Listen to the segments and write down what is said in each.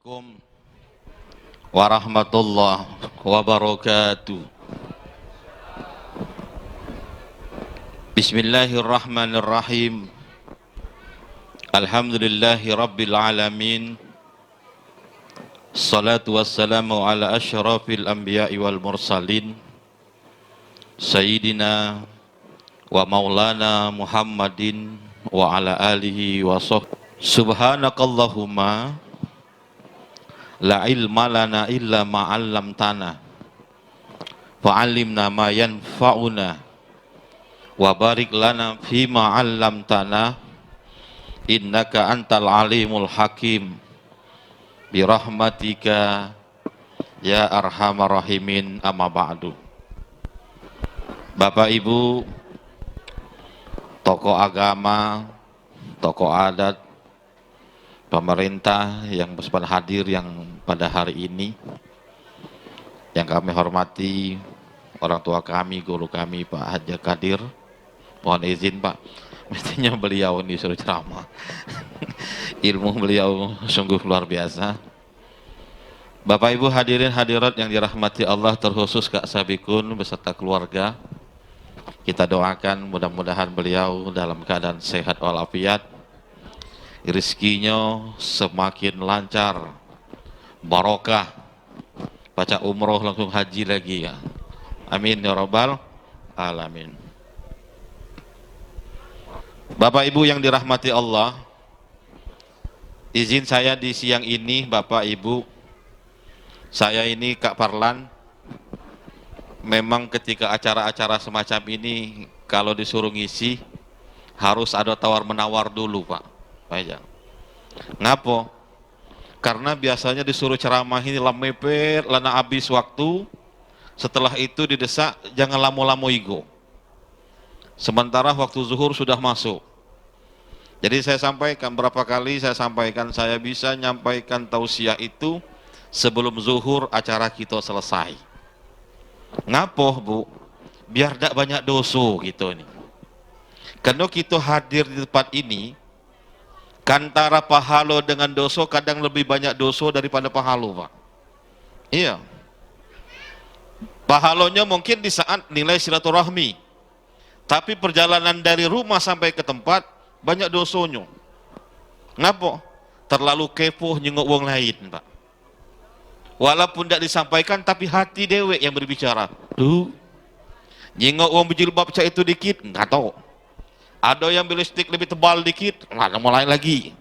Assalamualaikum warahmatullahi wabarakatuh. Bismillahirrahmanirrahim. Alhamdulillahi rabbil alamin. Salatu wassalamu ala asyrafil anbiya'i wal mursalin, Sayyidina wa maulana Muhammadin wa ala alihi wa sahbihi. Subhanakallahumma la ilma lana illa ma 'allamtana fa'allimna ma yanfa'una wa barik lana fima 'allamtana innaka antal alimul hakim bi rahmatika ya arhamar rahimin. Amma ba'du. Bapak Ibu, tokoh agama, tokoh adat, pemerintah yang bersempat hadir yang pada hari ini, yang kami hormati orang tua kami, guru kami Pak Haji Kadir. Mohon izin Pak, mestinya beliau ini suruh ceramah. Ilmu beliau sungguh luar biasa. Bapak Ibu hadirin hadirat yang dirahmati Allah, terkhusus Kak Sabikun beserta keluarga, kita doakan mudah-mudahan beliau dalam keadaan sehat walafiat, rizkinya semakin lancar, barokah, baca umroh langsung haji lagi ya. Amin ya rabbal alamin. Bapak Ibu yang dirahmati Allah, izin saya di siang ini Bapak Ibu, saya ini Kak Parlan, memang ketika acara-acara semacam ini kalau disuruh ngisi harus ada tawar-menawar dulu Pak. Aja. Ngapo? Karena biasanya disuruh ceramah ini lamepet, lana habis waktu. Setelah itu didesak jangan lamo-lamo igo. Sementara waktu zuhur sudah masuk. Jadi saya sampaikan berapa kali saya bisa nyampaikan tausiah itu sebelum zuhur acara kita selesai. Ngapo Bu? Biar tidak banyak dosa gitu nih. Karena kita hadir di tempat ini, kantara pahalo dengan doso kadang lebih banyak doso daripada pahalo Pak. Iya. Pahalonya mungkin di saat nilai silaturahmi, tapi perjalanan dari rumah sampai ke tempat banyak dosonya. Ngapo? Terlalu kepo nyengok wong lain Pak. Walaupun tidak disampaikan tapi hati dewek yang berbicara. Tuh, nyengok wong berjilbab cak itu dikit, nggak tahu. Ada yang belistik lebih tebal dikit, nggak mulai lagi.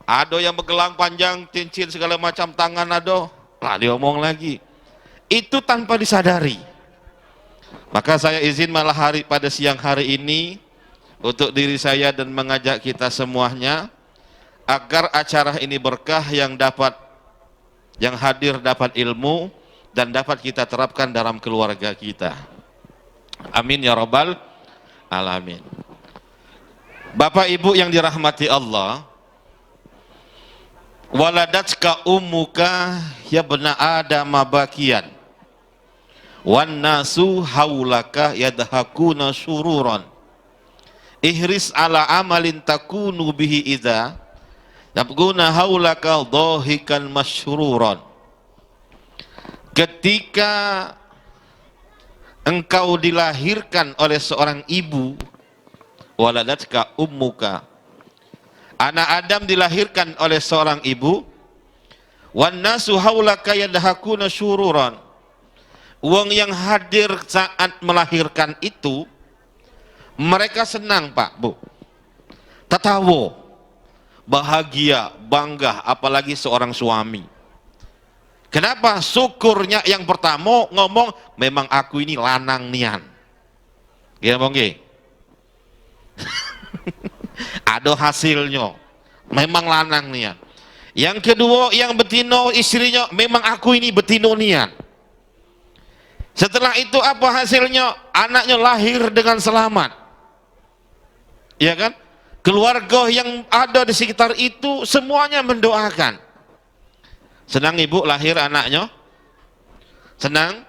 Ada yang bergelang panjang, cincin segala macam tangan ada, lah dia omong lagi. Itu tanpa disadari. Maka saya izin malah pada siang hari ini untuk diri saya dan mengajak kita semuanya agar acara ini berkah, yang hadir dapat ilmu dan dapat kita terapkan dalam keluarga kita. Amin ya rabbal alamin. Bapak Ibu yang dirahmati Allah, waladatka ummuka ya bena adam bakian wan nasu haulaka yadhakuna sururan ihris ala amalin takunu bihi idza yabguna haulaka dhahikan masyruran. Ketika engkau dilahirkan oleh seorang ibu, waladatka ummuka, anak Adam dilahirkan oleh seorang ibu, wan nasu haulaka yadhakuna syururan, wong yang hadir saat melahirkan itu mereka senang Pak Bu, tertawa, bahagia, bangga, apalagi seorang suami. Kenapa? Syukurnya yang pertama ngomong memang aku ini lanang nian. Gimana Bang G? Ada hasilnya, memang lanang nian. Yang kedua yang betino istrinya, memang aku ini betino nian. Setelah itu apa hasilnya? Anaknya lahir dengan selamat, ya kan? Keluarga yang ada di sekitar itu semuanya mendoakan. Senang ibu lahir anaknya? Senang?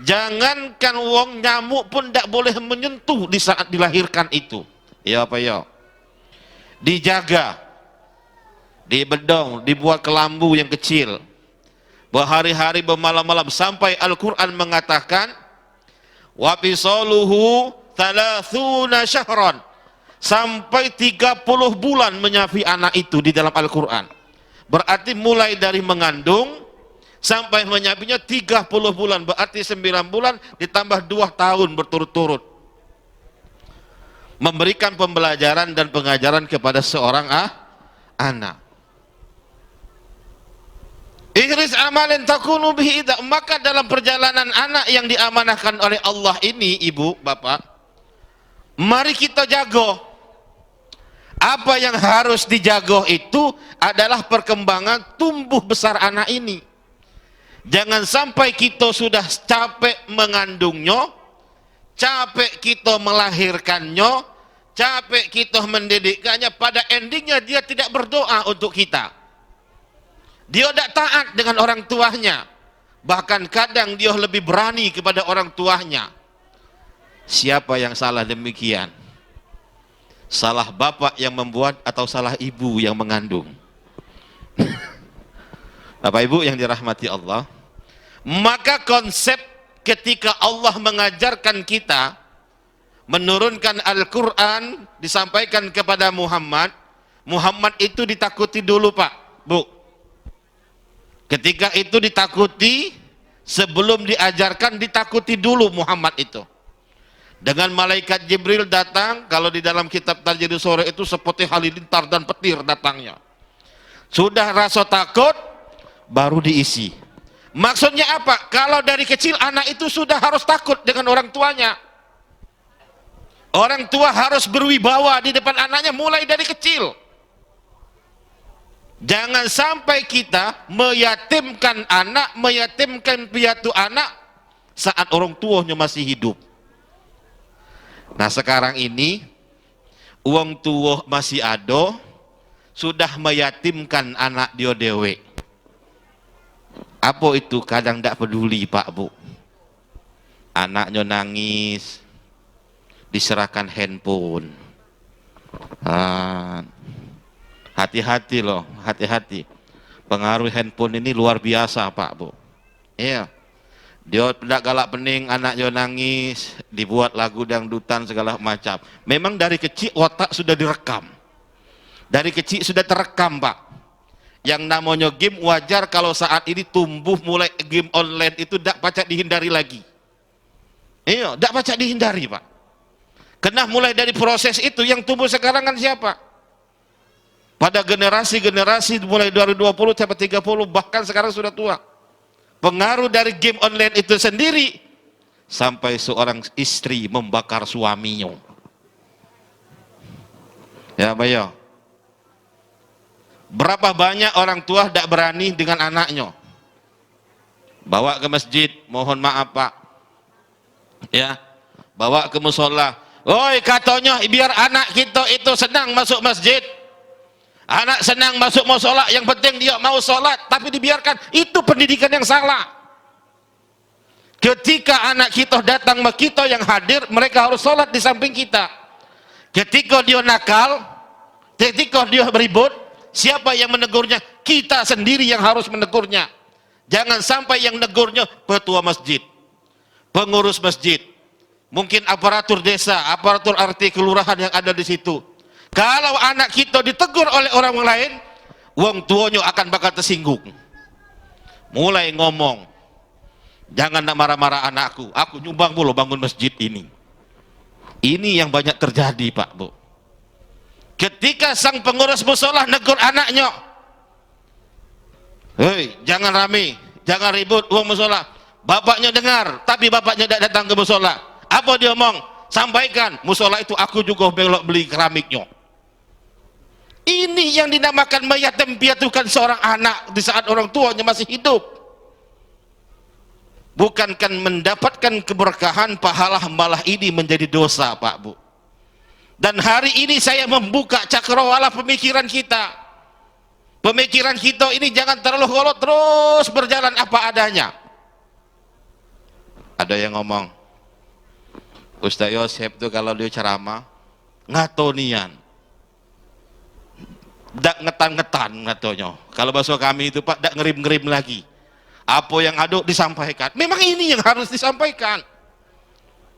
Jangankan wong nyamuk pun tidak boleh menyentuh di saat dilahirkan itu. Ya apa ya? Dijaga. di bedong, dibuat kelambu yang kecil, berhari-hari bermalam-malam, sampai Al-Quran mengatakan wa fisaluhu 30 syahran, sampai 30 bulan menyafi anak itu di dalam Al-Quran. Berarti mulai dari mengandung sampai menyapinya 30 bulan, berarti 9 bulan ditambah 2 tahun berturut-turut memberikan pembelajaran dan pengajaran kepada seorang anak. Ihris amalin takunu bihi idza, maka dalam perjalanan anak yang diamanahkan oleh Allah ini, ibu, bapak, mari kita jago. Apa yang harus dijago itu adalah perkembangan tumbuh besar anak ini. Jangan sampai kita sudah capek mengandungnya, capek kita melahirkannya, capek kita mendidikkannya, pada endingnya dia tidak berdoa untuk kita. Dia tidak taat dengan orang tuanya, bahkan kadang dia lebih berani kepada orang tuanya. Siapa yang salah demikian? Salah bapak yang membuat atau salah ibu yang mengandung? Bapak ibu yang dirahmati Allah, maka konsep ketika Allah mengajarkan kita, menurunkan Al-Quran, disampaikan kepada Muhammad, Muhammad itu ditakuti dulu pak, bu. Ketika itu ditakuti, sebelum diajarkan ditakuti dulu Muhammad itu. Dengan malaikat Jibril datang, kalau di dalam kitab Tajridus Sore itu seperti halilintar dan petir datangnya. Sudah rasa takut, baru diisi. Maksudnya apa? Kalau dari kecil anak itu sudah harus takut dengan orang tuanya. Orang tua harus berwibawa di depan anaknya mulai dari kecil. Jangan sampai kita meyatimkan anak, meyatimkan piatu anak saat orang tuanya masih hidup. Nah sekarang ini uang tua masih ada, sudah meyatimkan anak dia dewe. Apa itu? Kadang tidak peduli pak bu. Anaknya nangis, diserahkan handphone. Hati-hati loh, hati-hati. Pengaruh handphone ini luar biasa pak bu. Iya. Dia tidak galak pening, anaknya nangis, dibuat lagu dangdutan segala macam. Memang dari kecil otak sudah direkam. Dari kecil sudah terekam pak. Yang namanya game wajar kalau saat ini tumbuh mulai game online itu tidak pacak dihindari lagi. Iya, tidak pacak dihindari pak. Kena mulai dari proses itu yang tumbuh sekarang kan siapa? Pada generasi-generasi mulai 2020 sampai 30 bahkan sekarang sudah tua. Pengaruh dari game online itu sendiri sampai seorang istri membakar suaminya. Ya, bayo. Berapa banyak orang tua tidak berani dengan anaknya. Bawa ke masjid, mohon maaf Pak. Ya, bawa ke musola. Oi, katanya biar anak kita itu senang masuk masjid. Anak senang masuk musola, yang penting dia mau sholat, tapi dibiarkan. Itu pendidikan yang salah. Ketika anak kita datang ke kita yang hadir, mereka harus sholat di samping kita. Ketika dia nakal, ketika dia beribut, siapa yang menegurnya? Kita sendiri yang harus menegurnya. Jangan sampai yang negurnya ketua masjid, pengurus masjid, mungkin aparatur desa, aparatur RT kelurahan yang ada di situ. Kalau anak kita ditegur oleh orang lain, wong tuanya akan bakal tersinggung. Mulai ngomong, jangan nak marah-marah anakku, aku nyumbang dulu bangun masjid ini. Ini yang banyak terjadi Pak Bu. Ketika sang pengurus musola negur anaknya, hei jangan rame, jangan ribut uang musola. Bapaknya dengar, tapi bapaknya tidak datang ke musola. Apa dia omong? Sampaikan, musola itu aku juga belok beli keramiknya. Ini yang dinamakan meyatim piatukan seorang anak di saat orang tuanya masih hidup. Bukankan mendapatkan keberkahan, pahala malah ini menjadi dosa Pak Bu. Dan hari ini saya membuka cakrawala pemikiran kita. Pemikiran kita ini jangan terlalu kolot, terus berjalan apa adanya. Ada yang ngomong, Ustaz Yosef itu kalau dia ceramah ngatonian. dak ngetan-ngetan katanya. Kalau bahasa kami itu Pak, dak ngerim-ngerim lagi. Apa yang ada disampaikan. Memang ini yang harus disampaikan.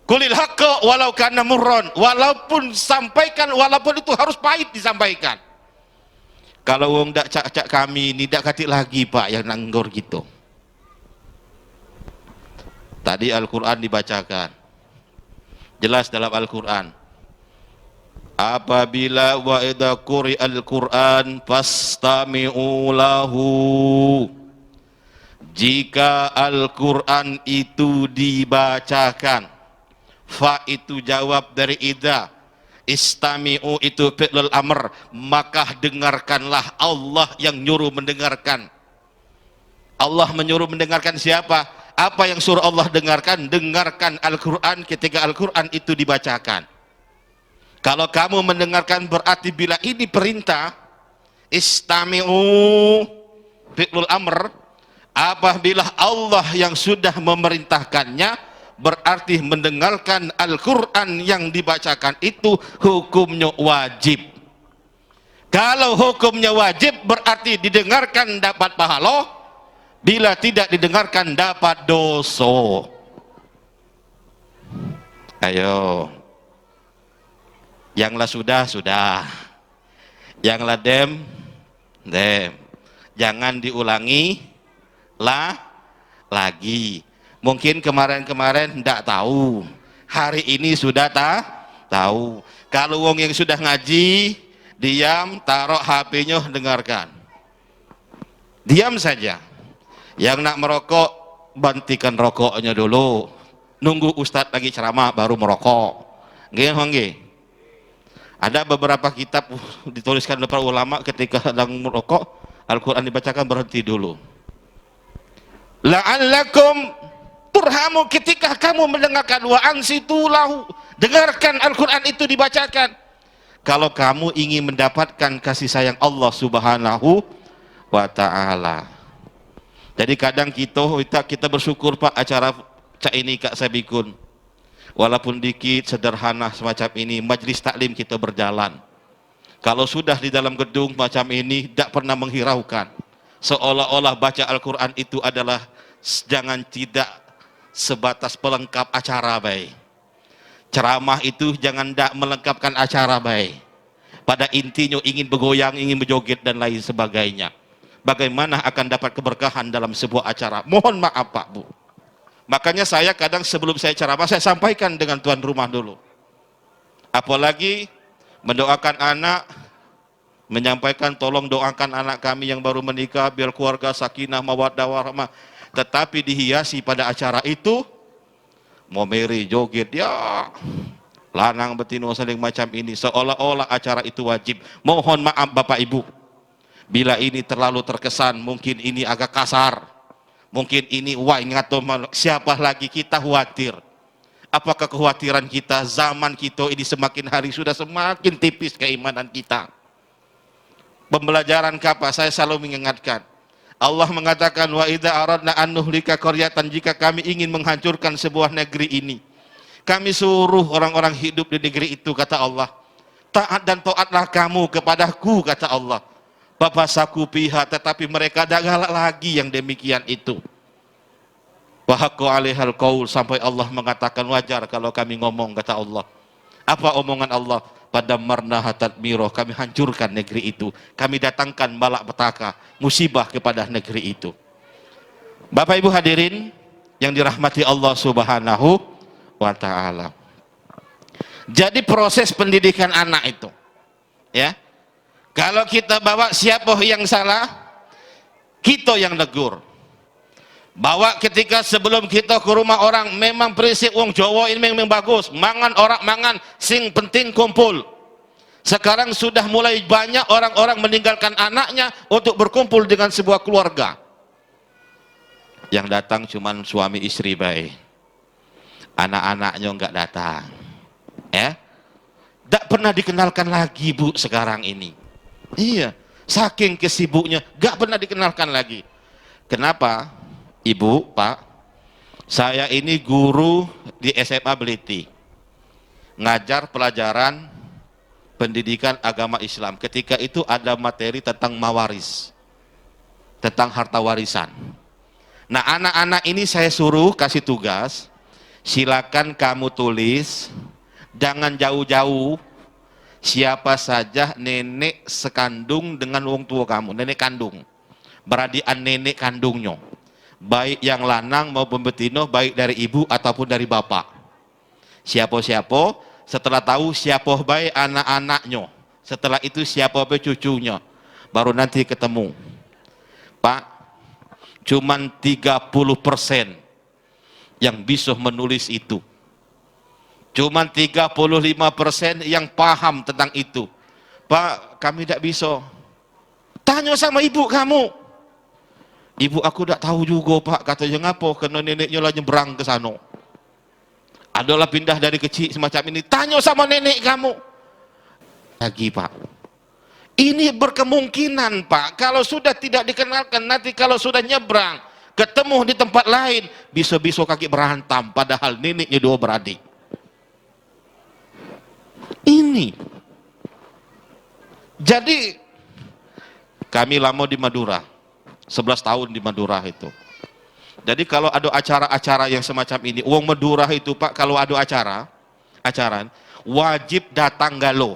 Qulil haqqa walau kana murran, walaupun sampaikan, walaupun itu harus pahit disampaikan. Kalau wong dak cak-cak kami ini dak katik lagi Pak yang nanggor gitu. Tadi Al-Qur'an dibacakan. Jelas dalam Al-Qur'an. Apabila wa idza quri'al Qur'an fastami'u lahu. Jika Al-Qur'an itu dibacakan, fa itu jawab dari idza, istami'u itu fi'lul amr, maka dengarkanlah. Allah yang nyuruh mendengarkan. Allah menyuruh mendengarkan siapa? Apa yang suruh Allah dengarkan? Dengarkan Al-Quran ketika Al-Quran itu dibacakan. Kalau kamu mendengarkan berarti bila ini perintah, istami'u fi'lul amr, apabila Allah yang sudah memerintahkannya, berarti mendengarkan Al-Quran yang dibacakan itu hukumnya wajib. Kalau hukumnya wajib berarti didengarkan dapat pahala, bila tidak didengarkan dapat dosa. Ayo, yang sudah, yang dem, jangan diulangi lagi. Mungkin kemarin-kemarin tidak tahu, hari ini sudah tahu. Kalau wong yang sudah ngaji, diam, taruh HP-nya, dengarkan. Diam saja. Yang nak merokok, bantikan rokoknya dulu. Nunggu Ustadz lagi ceramah baru merokok. Nggih. Ada beberapa kitab dituliskan oleh para ulama ketika sedang merokok, Al-Quran dibacakan berhenti dulu. La'allakum turhamu, ketika kamu mendengarkan wa ansitu lahu, dengarkan Al-Quran itu dibacakan. Kalau kamu ingin mendapatkan kasih sayang Allah Subhanahu wa ta'ala. Jadi kadang kita bersyukur Pak, acara cak ini Kak Sabikun, walaupun dikit sederhana semacam ini, majlis taklim kita berjalan. Kalau sudah di dalam gedung macam ini, tidak pernah menghiraukan, seolah-olah baca Al-Quran itu adalah tidak sebatas pelengkap acara baik. Ceramah itu jangan tidak melengkapkan acara baik. Pada intinya ingin bergoyang, ingin berjoget dan lain sebagainya. Bagaimana akan dapat keberkahan dalam sebuah acara? Mohon maaf Pak Bu. Makanya saya kadang sebelum saya ceramah, saya sampaikan dengan tuan rumah dulu. Apalagi mendoakan anak, menyampaikan tolong doakan anak kami yang baru menikah, biar keluarga sakinah mawaddah warahmah. Tetapi dihiasi pada acara itu, mau meri joget, ya lanang betino saling macam ini, seolah-olah acara itu wajib. Mohon maaf Bapak Ibu, bila ini terlalu terkesan, mungkin ini agak kasar, mungkin ini siapa lagi kita khawatir. Apakah kekhawatiran kita, zaman kita ini semakin hari sudah semakin tipis keimanan kita. Pembelajaran apa? Saya selalu mengingatkan, Allah mengatakan wa idza aradna an nuhlika qaryatan, jika kami ingin menghancurkan sebuah negeri ini, kami suruh orang-orang hidup di negeri itu, kata Allah, taat dan taatlah kamu kepadaku, kata Allah. Bapasaku pihak, tetapi mereka tidak galak lagi yang demikian itu. Wa haqqo 'alaihal qaul, sampai Allah mengatakan wajar kalau kami ngomong, kata Allah. Apa omongan Allah? Padammarnaha tadmira, kami hancurkan negeri itu, kami datangkan malapetaka, musibah kepada negeri itu. Bapak Ibu hadirin yang dirahmati Allah Subhanahu wa ta'ala. Jadi proses pendidikan anak itu, ya, kalau kita bawa siapa yang salah, kita yang negur. Bawa ketika sebelum kita ke rumah orang, memang prinsip wong Jawa ini memang bagus, mangan orang mangan, sing penting kumpul. Sekarang sudah mulai banyak orang-orang meninggalkan anaknya untuk berkumpul dengan sebuah keluarga. Yang datang cuman suami istri baik, anak-anaknya enggak datang, ya. Tidak pernah dikenalkan lagi Bu sekarang ini. Iya, saking kesibuknya, enggak pernah dikenalkan lagi. Kenapa? Ibu, Pak, saya ini guru di SMA Beliti, ngajar pelajaran pendidikan agama Islam. Ketika itu ada materi tentang mawaris, tentang harta warisan. Nah, anak-anak ini saya suruh kasih tugas, silakan kamu tulis, jangan jauh-jauh, siapa saja nenek sekandung dengan wong tua kamu, nenek kandung, beradian nenek kandungnya, baik yang lanang maupun betina, baik dari ibu ataupun dari bapak. Siapa-siapa, setelah tahu siapa baik anak-anaknya, setelah itu siapa baik cucunya, baru nanti ketemu. Pak, cuman 30% yang bisa menulis itu. Cuman 35% yang paham tentang itu. Pak, kami tidak bisa. Tanya sama ibu kamu. Ibu aku tidak tahu juga, Pak. Katanya ngapa? Karena neneknya lah nyebrang ke sana. Adalah pindah dari kecil semacam ini. Tanya sama nenek kamu. Lagi, Pak. Ini berkemungkinan, Pak. Kalau sudah tidak dikenalkan, nanti kalau sudah nyebrang, ketemu di tempat lain, bisa-bisa kaki berantem. Padahal neneknya dua beradik. Ini. Jadi, kami lama di Madura. 11 tahun di Madura itu. Jadi kalau ada acara-acara yang semacam ini, uang Madura itu, Pak, kalau ada acara, wajib datang galo.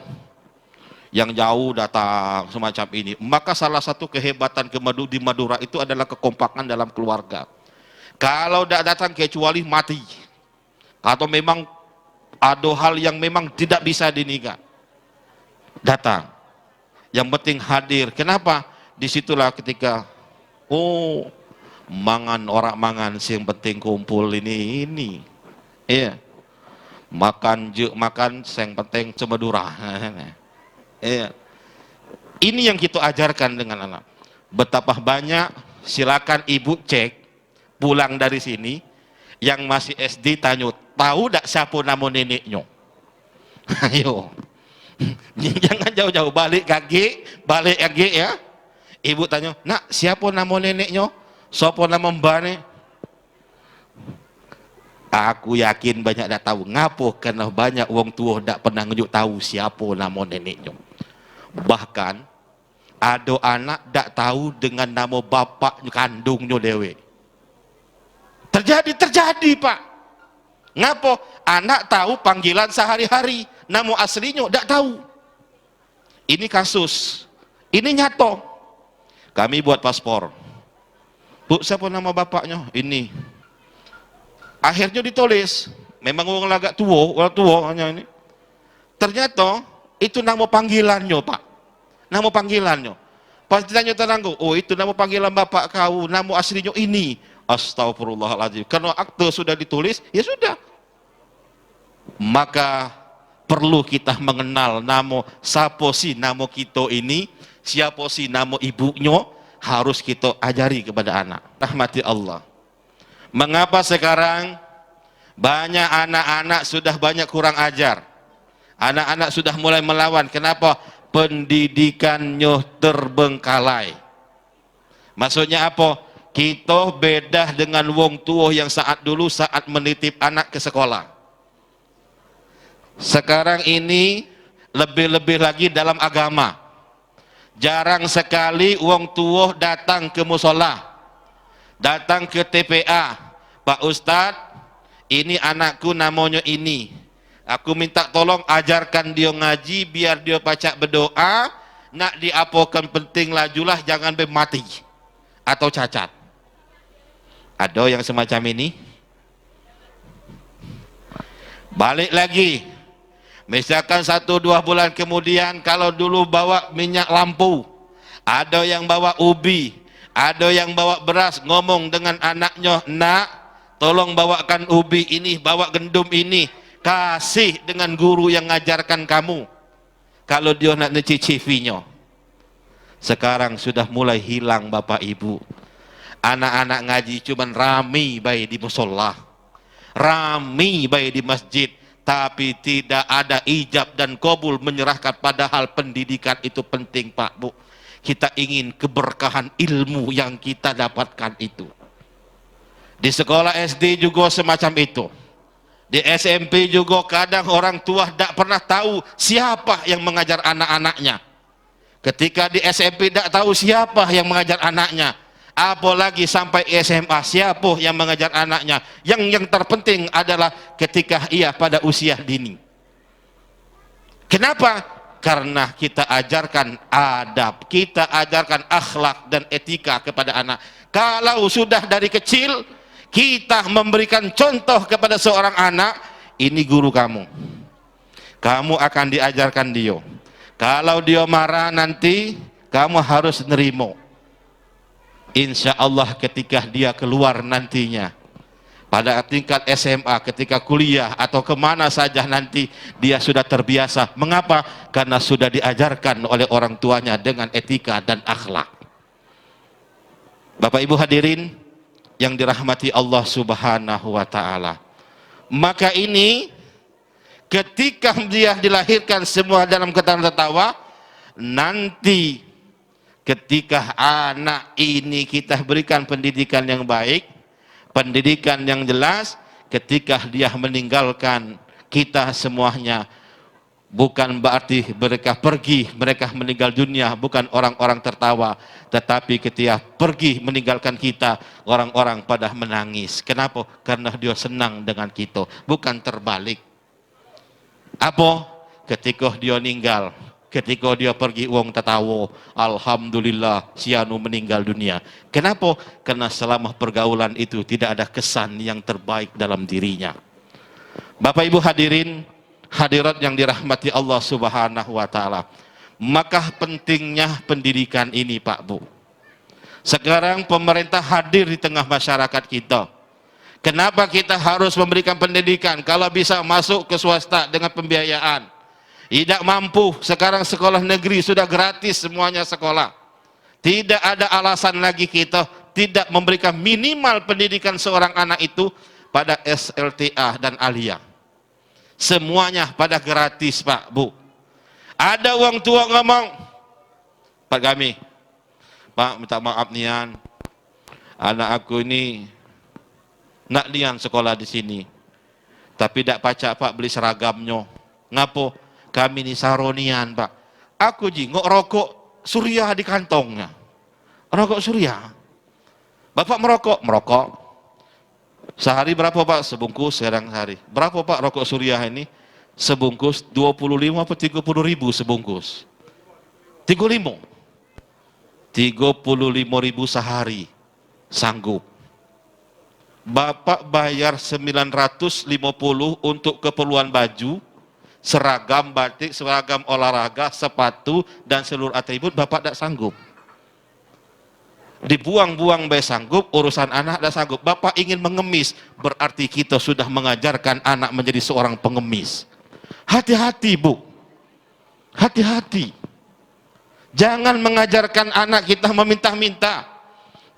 Yang jauh datang semacam ini. Maka salah satu kehebatan di Madura itu adalah kekompakan dalam keluarga. Kalau tidak datang kecuali mati. Atau memang ada hal yang memang tidak bisa dinikah. Datang. Yang penting hadir. Kenapa? Disitulah ketika, oh, mangan orang mangan, yang penting kumpul ini. Iya. Makan yang penting Madura. Iya. Ini yang kita ajarkan dengan anak. Betapa banyak, silakan ibu cek pulang dari sini yang masih SD tanya, tahu tak siapa nama neneknya? Ayo. Jangan jauh-jauh, balik kaki ya. Ibu tanya, nak siapa nama neneknya? Siapa nama mbane? Aku yakin banyak tak tahu. Ngapo? Karena banyak wong tua tak pernah ngejuk tahu siapa nama neneknya. Bahkan ada anak tak tahu dengan nama bapak kandungnya dewe. Terjadi, Pak. Ngapo? Anak tahu panggilan sehari-hari, nama aslinya tak tahu. Ini kasus, ini nyata. Kami buat paspor. Bu, siapa nama bapaknya? Ini. Akhirnya ditulis, memang orang agak tua hanya ini. Ternyata itu nama panggilannya, Pak. Nama panggilannya. Pas ditanya tetangga, oh itu nama panggilan bapak kau, nama aslinya ini. Astagfirullahaladzim. Karena akte sudah ditulis, ya sudah. Maka perlu kita mengenal nama siapa sih nama kita ini, siapa sih nama ibunya, harus kita ajari kepada anak. Rahmati Allah. Mengapa sekarang banyak anak-anak sudah banyak kurang ajar? Anak-anak sudah mulai melawan. Kenapa? Pendidikannya terbengkalai. Maksudnya apa? Kita beda dengan wong tua yang saat dulu saat menitip anak ke sekolah. Sekarang ini lebih-lebih lagi dalam agama. Jarang sekali wong tua datang ke musola, datang ke TPA. Pak Ustadz, ini anakku namanya ini. Aku minta tolong ajarkan dia ngaji biar dia baca berdoa, nak diapakan penting lajulah jangan mati atau cacat. Ada yang semacam ini? Balik lagi. Misalkan 1-2 bulan kemudian, kalau dulu bawa minyak lampu, ada yang bawa ubi, ada yang bawa beras, ngomong dengan anaknya, nak tolong bawakan ubi ini, bawa gendum ini, kasih dengan guru yang ngajarkan kamu. Kalau dia nak necicipinya. Sekarang sudah mulai hilang bapak ibu. Anak-anak ngaji cuman rami baik di musola, rami baik di masjid, tapi tidak ada ijab dan qabul menyerahkan. Padahal pendidikan itu penting, Pak Bu. Kita ingin keberkahan ilmu yang kita dapatkan itu. Di sekolah SD juga semacam itu. Di SMP juga kadang orang tua tidak pernah tahu siapa yang mengajar anak-anaknya. Ketika di SMP tidak tahu siapa yang mengajar anaknya, apalagi sampai SMA siapa yang mengajar anaknya. Yang terpenting adalah ketika ia pada usia dini. Kenapa? Karena kita ajarkan adab, kita ajarkan akhlak dan etika kepada anak. Kalau sudah dari kecil kita memberikan contoh kepada seorang anak, ini guru kamu, kamu akan diajarkan dia. Kalau dia marah nanti kamu harus nerimo. Insya Allah ketika dia keluar nantinya pada tingkat SMA, ketika kuliah atau kemana saja nanti, dia sudah terbiasa. Mengapa? Karena sudah diajarkan oleh orang tuanya dengan etika dan akhlak. Bapak Ibu hadirin yang dirahmati Allah Subhanahu wa ta'ala, maka ini ketika dia dilahirkan semua dalam keadaan tertawa, nanti ketika anak ini kita berikan pendidikan yang baik, pendidikan yang jelas, ketika dia meninggalkan kita semuanya, bukan berarti mereka pergi, mereka meninggal dunia, bukan orang-orang tertawa, tetapi ketika pergi meninggalkan kita, orang-orang pada menangis. Kenapa? Karena dia senang dengan kita, bukan terbalik. Apa? Ketika dia meninggal, ketika dia pergi uang tertawa, alhamdulillah sianu meninggal dunia. Kenapa? Karena selama pergaulan itu tidak ada kesan yang terbaik dalam dirinya. Bapak Ibu hadirin, hadirat yang dirahmati Allah Subhanahu wa ta'ala, maka pentingnya pendidikan ini Pak Bu. Sekarang pemerintah hadir di tengah masyarakat kita. Kenapa kita harus memberikan pendidikan? Kalau bisa masuk ke swasta dengan pembiayaan. Tidak mampu, sekarang sekolah negeri sudah gratis semuanya sekolah. Tidak ada alasan lagi kita tidak memberikan minimal pendidikan seorang anak itu pada SLTA dan Alia. Semuanya pada gratis Pak Bu. Ada orang tua ngomong, Pak kami, Pak minta maaf nian, anak aku ini nak nian sekolah di sini, tapi tidak pacak Pak beli seragamnya. Ngapo? Kami ini saronian Pak. Aku jingok rokok surya di kantongnya. Rokok surya. Bapak merokok? Merokok. Sehari berapa Pak? Sebungkus sekarang sehari. Berapa Pak rokok surya ini? Sebungkus 25 atau 30 ribu sebungkus? 35. 35 ribu sehari. Sanggup. Bapak bayar 950 untuk keperluan baju, seragam batik, seragam olahraga, sepatu, dan seluruh atribut, Bapak tidak sanggup. Dibuang-buang baik sanggup, urusan anak tidak sanggup. Bapak ingin mengemis, berarti kita sudah mengajarkan anak menjadi seorang pengemis. Hati-hati Bu, hati-hati. Jangan mengajarkan anak kita meminta-minta.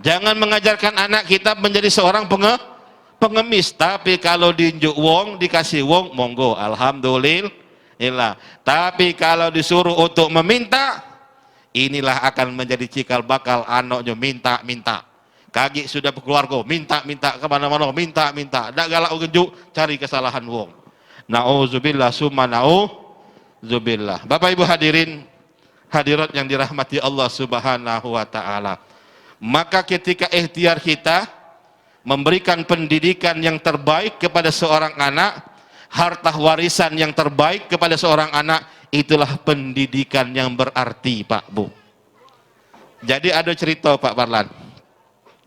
Jangan mengajarkan anak kita menjadi seorang pengemis. Tapi kalau diinjuk wong, dikasih wong, monggo, alhamdulillah. Tapi kalau disuruh untuk meminta, inilah akan menjadi cikal bakal anaknya minta-minta. Kaki sudah berkeluarga, minta-minta kemana-mana, minta-minta. Tidak galak unjuk, cari kesalahan wong. Na'udzubillah summa na'udzubillah. Bapak Ibu hadirin, hadirat yang dirahmati Allah Subhanahu wa ta'ala, maka ketika ikhtiar kita memberikan pendidikan yang terbaik kepada seorang anak, harta warisan yang terbaik kepada seorang anak, itulah pendidikan yang berarti Pak Bu. Jadi ada cerita Pak Parlan,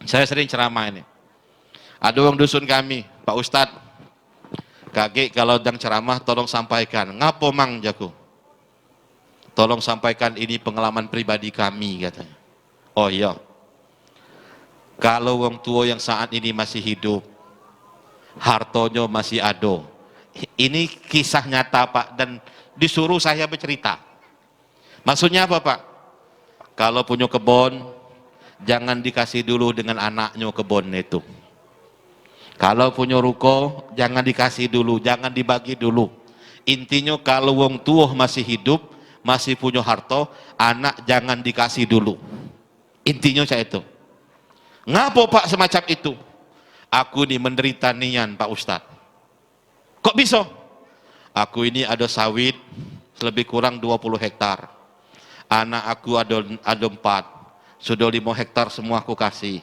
saya sering ceramah ini. Ada orang dusun kami, Pak Ustadz, kakek kalau sedang ceramah tolong sampaikan. Ngapo mang jago? Tolong sampaikan ini pengalaman pribadi kami katanya. Oh iya. Kalau orang tua yang saat ini masih hidup, hartonya masih ada. Ini kisah nyata Pak, dan disuruh saya bercerita. Maksudnya apa Pak? Kalau punya kebun, jangan dikasih dulu dengan anaknya kebun itu. Kalau punya ruko, jangan dikasih dulu, jangan dibagi dulu. Intinya kalau orang tua masih hidup, masih punya harta, anak jangan dikasih dulu. Intinya saya itu. Ngapa Pak semacam itu? Aku ini menderita nian Pak Ustadz. Kok bisa? Aku ini ada sawit lebih kurang 20 hektar. Anak aku ada 4. Sudah 5 hektar semua aku kasih.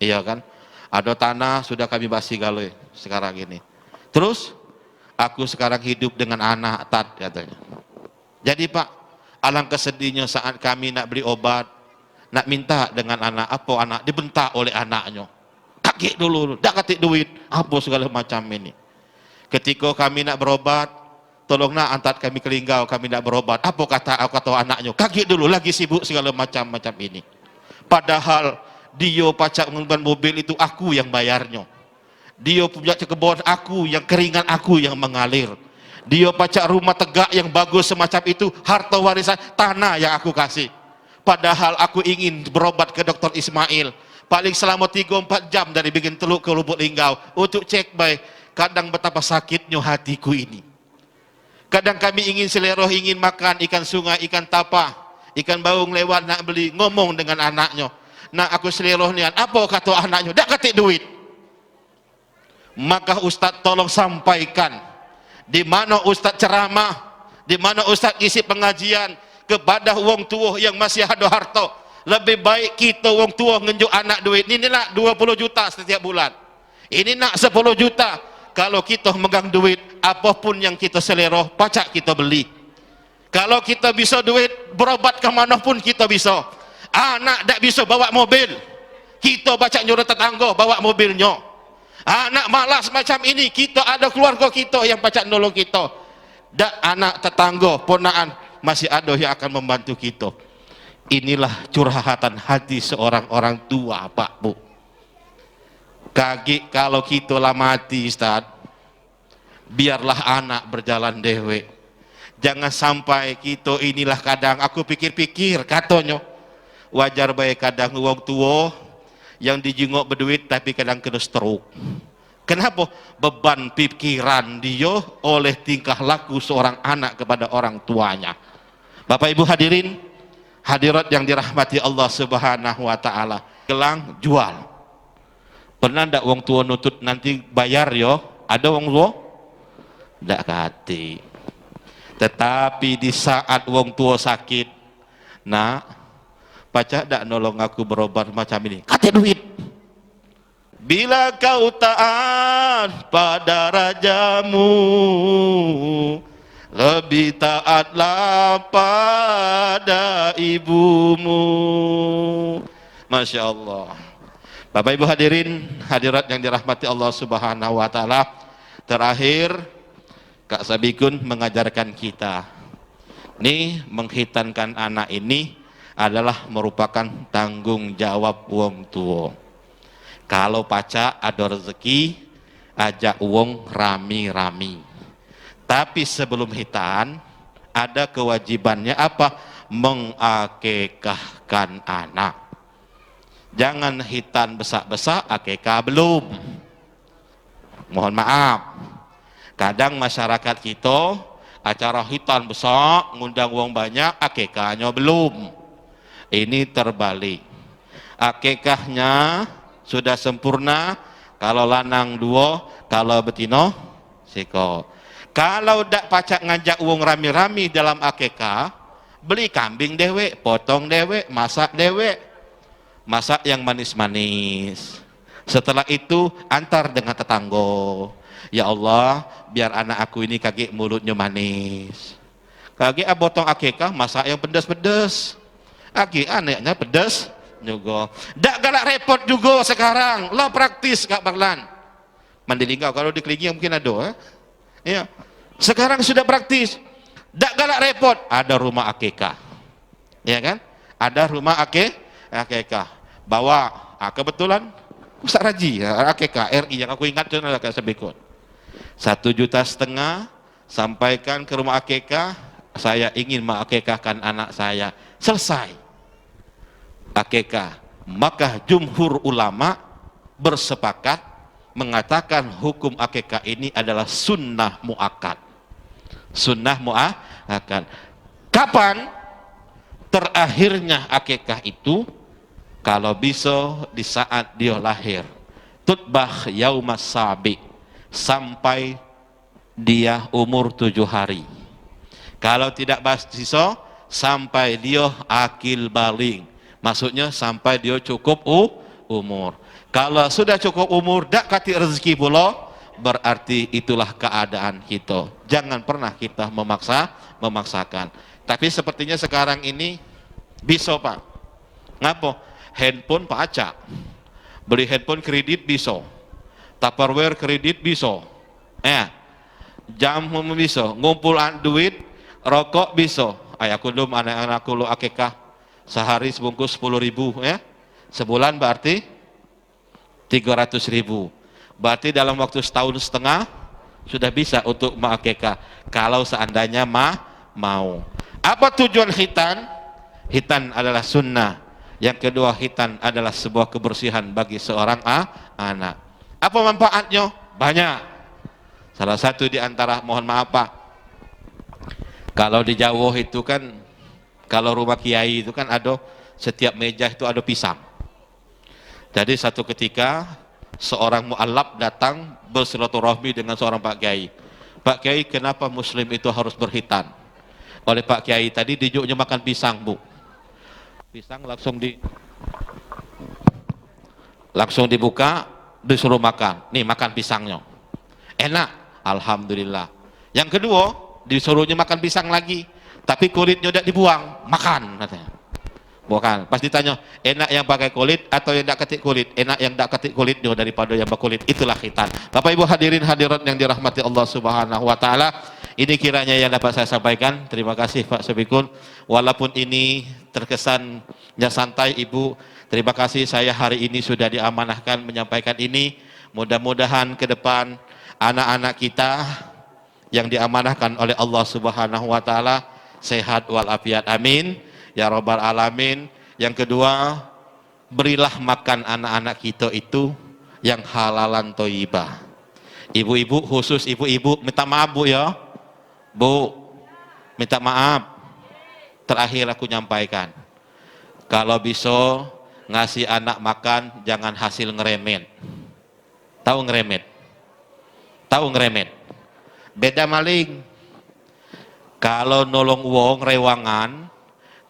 Iya kan? Ada tanah sudah kami basi galoi sekarang ini. Terus aku sekarang hidup dengan anak tat katanya. Jadi Pak, alangkah sedihnya saat kami nak beli obat, nak minta dengan anak, apa anak dibentak oleh anaknya. Kaget dulu, dak katik duit, apa segala macam ini. Ketika kami nak berobat, tolonglah antar kami ke Linggau, kami nak berobat. Apa kata anaknya? Kaget dulu, lagi sibuk segala macam ini. Padahal dia pajak menggunakan mobil itu aku yang bayarnya. Dia punya kebun aku, yang keringat aku yang mengalir. Dia pajak rumah tegak yang bagus semacam itu, harta warisan tanah yang aku kasih. Padahal aku ingin berobat ke Dr. Ismail. Paling selama 3-4 jam dari bikin teluk ke Lubuk Linggau untuk cek baik. Kadang betapa sakitnya hatiku ini. Kadang kami ingin seleroh, ingin makan ikan sungai, ikan tapah, ikan baung lewat nak beli, ngomong dengan anaknya. Nah aku seleroh nian, apa kata anaknya? Dak ketik duit. Maka Ustaz tolong sampaikan, di mana Ustaz ceramah, di mana Ustaz isi pengajian kepada wong tua yang masih ada harta. Lebih baik kita wong tua ngenjuk anak duit. Ini nak 20 juta setiap bulan. Ini nak 10 juta. Kalau kita megang duit, apapun yang kita seleroh, pacak kita beli. Kalau kita bisa duit, berobat ke mana pun kita bisa. Anak tak bisa bawa mobil, kita baca nyuruh tetangga bawa mobilnya. Anak malas macam ini, kita ada keluarga kita yang pacak nolong kita. Dan anak tetangga, ponaan, masih ada yang akan membantu kita. Inilah curhatan hati seorang orang tua, Pak Bu. Kaki kalau kita lah mati, Ustaz, biarlah anak berjalan dewe. Jangan sampai kita inilah kadang aku pikir-pikir katanya wajar baik kadang wong tua yang dijenguk berduit tapi kadang kena stroke. Kenapa? Beban pikiran dia oleh tingkah laku seorang anak kepada orang tuanya. Bapak Ibu hadirin, hadirat yang dirahmati Allah Subhanahu wa taala. Gelang jual. Pernah ndak wong tua nutut nanti bayar yo? Ada wong tua? Ndak kati. Tetapi di saat wong tua sakit, nak, pacak ndak nolong aku berobat macam ini? Kati duit. Bila kau taat pada rajamu, lebih taatlah pada ibumu. Masya Allah. Bapak Ibu hadirin, hadirat yang dirahmati Allah Subhanahu wa taala. Terakhir, Kak Sabikun mengajarkan kita. Nih, menghitankan anak ini adalah merupakan tanggung jawab wong tua. Kalau pacak ada rezeki, ajak wong rami-rami. Tapi sebelum hitan, ada kewajibannya apa? Mengakekahkan anak. Jangan hitan besak-besak, akekah belum. Mohon maaf. Kadang masyarakat kita acara hitan besar, ngundang wong banyak, akekahnya belum. Ini terbalik. Akekahnya sudah sempurna, kalau lanang 2, kalau betino seko. Kalau dak pacak ngajak wong rami-rami dalam akekah, beli kambing dewek, potong dewek, masak dewek. Masak yang manis-manis. Setelah itu antar dengan tetangga. Ya Allah, biar anak aku ini kaki mulutnya manis. Kaki potong akikah masak yang pedas-pedas. Kaki anaknya pedas juga. Dak galak repot juga sekarang. Lo praktis Kak Baglan. Mandi Linggau kalau di Kelingking mungkin ada. Ya. Sekarang sudah praktis. Dak galak repot. Ada rumah akikah. Ya kan? Ada rumah akikah. Bawa, kebetulan Ustaz Raji, akikah RI yang aku ingat itu adalah Kak Sabikun. 1,5 juta sampaikan ke rumah akikah, saya ingin mengakikahkan anak saya. Selesai akikah. Maka jumhur ulama bersepakat mengatakan hukum akikah ini adalah sunnah muakkad. Sunnah muakkad. Kapan terakhirnya akikah itu? Kalau bisa di saat dia lahir, tutbah yaumas sabi, sampai dia umur 7 hari. Kalau tidak basiso sampai dia akil baling, maksudnya sampai dia cukup umur. Kalau sudah cukup umur dak kati rezeki pula, berarti itulah keadaan kita. Jangan pernah kita memaksakan. Tapi sepertinya sekarang ini bisa pak. Ngapo? Handphone pak acak. Beli handphone kredit bisa. Tupperware kredit bisa. Jam bisa. Ngumpul duit, rokok bisa. Aku dum anak-anakku lo akikah sehari sebungkus 10.000 ya. Sebulan berarti 300.000. Berarti dalam waktu setahun setengah sudah bisa untuk mengakikah kalau seandainya mau. Apa tujuan khitan? Khitan adalah sunnah. Yang kedua, khitan adalah sebuah kebersihan bagi seorang anak. Apa manfaatnya? Banyak. Salah satu di antara, mohon maaf Pak, kalau di Jawa itu kan, kalau rumah kiai itu kan ada, setiap meja itu ada pisang. Jadi satu ketika seorang mu'alaf datang bersilaturahmi dengan seorang Pak Kiai. Pak Kiai, kenapa muslim itu harus berkhitan? Oleh Pak Kiai tadi dijuknya makan pisang bu. Pisang langsung dibuka, disuruh makan. Nih makan pisangnya. Enak, alhamdulillah. Yang kedua, disuruhnya makan pisang lagi, tapi kulitnya udah dibuang, makan katanya. Bukan, pas ditanya, enak yang pakai kulit atau yang tidak ketik kulit? Enak yang tidak ketik kulitnya daripada yang berkulit. Itulah khitan. Bapak Ibu hadirin hadirat yang dirahmati Allah Subhanahu wa taala. Ini kiranya yang dapat saya sampaikan. Terima kasih Pak Sabikun. Walaupun ini terkesannya santai Ibu, terima kasih saya hari ini sudah diamanahkan menyampaikan ini. Mudah-mudahan ke depan anak-anak kita yang diamanahkan oleh Allah Subhanahu wa taala sehat walafiat, amin ya rabbal alamin. Yang kedua, berilah makan anak-anak kita itu yang halalan thayyibah. Ibu-ibu, khusus ibu-ibu, minta maaf bu ya. Bu, minta maaf. Terakhir aku nyampaikan, kalau bisa ngasih anak makan jangan hasil ngeremet. Tahu ngeremet? Tahu ngeremet? Beda maling. Kalau nolong wong rewangan,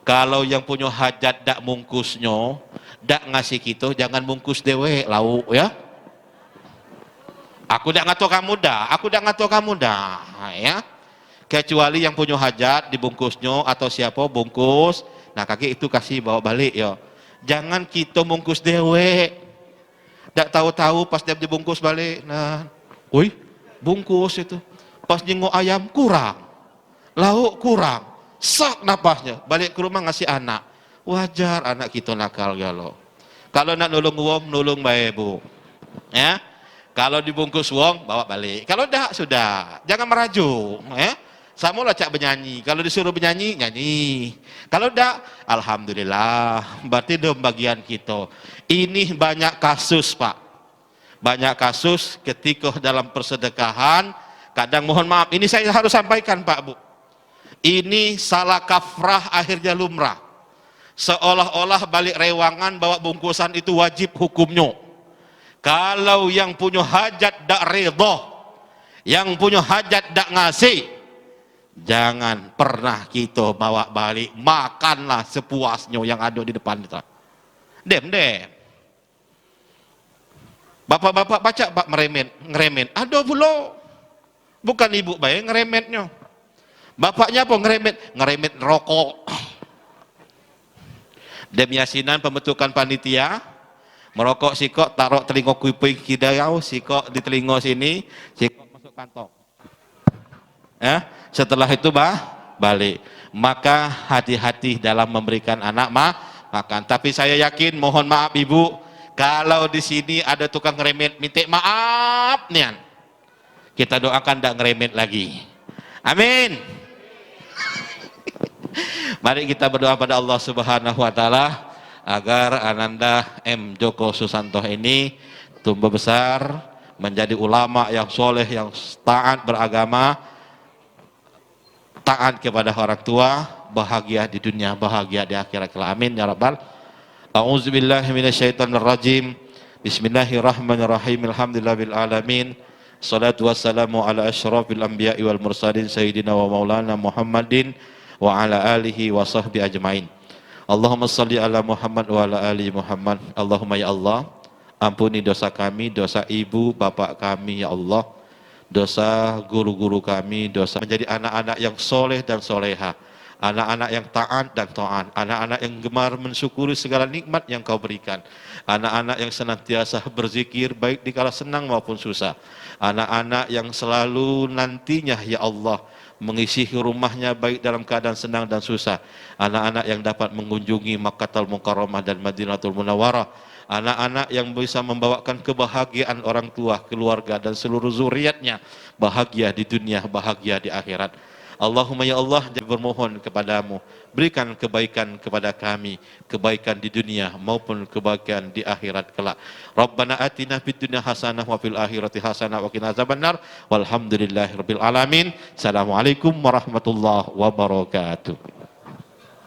kalau yang punya hajat dak mungkusnya, dak ngasih kita, jangan mungkus dewe lauk ya. Aku dak ngatur kamu dah, ya. Kecuali yang punya hajat dibungkusnya atau siapa bungkus, nah kaki itu kasih bawa balik ya. Jangan kita mungkus dewe. Dak tahu-tahu pas dia dibungkus balik, nah, woi, bungkus itu. Pas nyengok ayam kurang, lauk kurang, sak napasnya, balik ke rumah ngasih anak. Wajar anak kita nakal galo. Kalau nak nolong wong, nolong bae bu. Ya, kalau dibungkus wong, bawa balik. Kalau dah sudah, jangan merajuk. Ya, sama lah cak bernyanyi. Kalau disuruh bernyanyi, nyanyi. Kalau dah, alhamdulillah. Berarti dong bagian kita. Ini banyak kasus pak. Banyak kasus ketika dalam persedekahan. Kadang mohon maaf, ini saya harus sampaikan Pak Bu. Ini salah kafrah akhirnya lumrah. Seolah-olah balik rewangan bawa bungkusan itu wajib hukumnya. Kalau yang punya hajat dak redha, yang punya hajat dak ngasih, jangan pernah kita bawa balik. Makanlah sepuasnya yang ada di depan kita. Dem. Bapak-bapak baca Pak ngeremen. Ada pula. Bukan ibu baik ngeremetnya. Bapaknya apa ngeremet rokok. Dem yasinan pembentukan panitia, merokok sikok taruh telinga kuping kidayau, sikok di telinga sini, sikok masuk kantong. Ya, setelah itu balik. Maka hati-hati dalam memberikan anak makan. Tapi saya yakin, mohon maaf ibu, kalau di sini ada tukang ngeremet, minta maaf nian. Kita doakan tidak ngeremet lagi. Amin. Mari kita berdoa pada Allah Subhanahu wa taala agar Ananda M. Joko Susanto ini tumbuh besar menjadi ulama yang soleh, yang taat beragama, taat kepada orang tua, bahagia di dunia, bahagia di akhirat. Amin ya rabbal. A'udzubillahi minasyaitonirrajim. Bismillahirrahmanirrahim. Alhamdulillahil alamin. Salatu wassalamu ala asyrafil anbiya'i wal mursalin sayyidina wa maulana Muhammadin wa ala alihi wa sahbihi ajmain. Allahumma salli ala Muhammad wa ala ali Muhammad. Allahumma ya Allah, ampuni dosa kami, dosa ibu bapak kami ya Allah, dosa guru-guru kami, dosa menjadi anak-anak yang soleh dan soleha, anak-anak yang taat dan taat, anak-anak yang gemar mensyukuri segala nikmat yang kau berikan, anak-anak yang senantiasa berzikir baik di kala senang maupun susah, anak-anak yang selalu nantinya ya Allah mengisi rumahnya baik dalam keadaan senang dan susah, anak-anak yang dapat mengunjungi Makkahul Mukarramah dan Madinatul Munawwarah, anak-anak yang bisa membawakan kebahagiaan orang tua, keluarga dan seluruh zuriatnya bahagia di dunia, bahagia di akhirat. Allahumma ya Allah, bermohon kepadamu, berikan kebaikan kepada kami, kebaikan di dunia maupun kebaikan di akhirat kelak. Rabbana atina fid dunya hasanah wa fil akhirati hasanah wa qina azabannar. Walhamdulillahirabbil alamin. Assalamualaikum warahmatullahi wabarakatuh.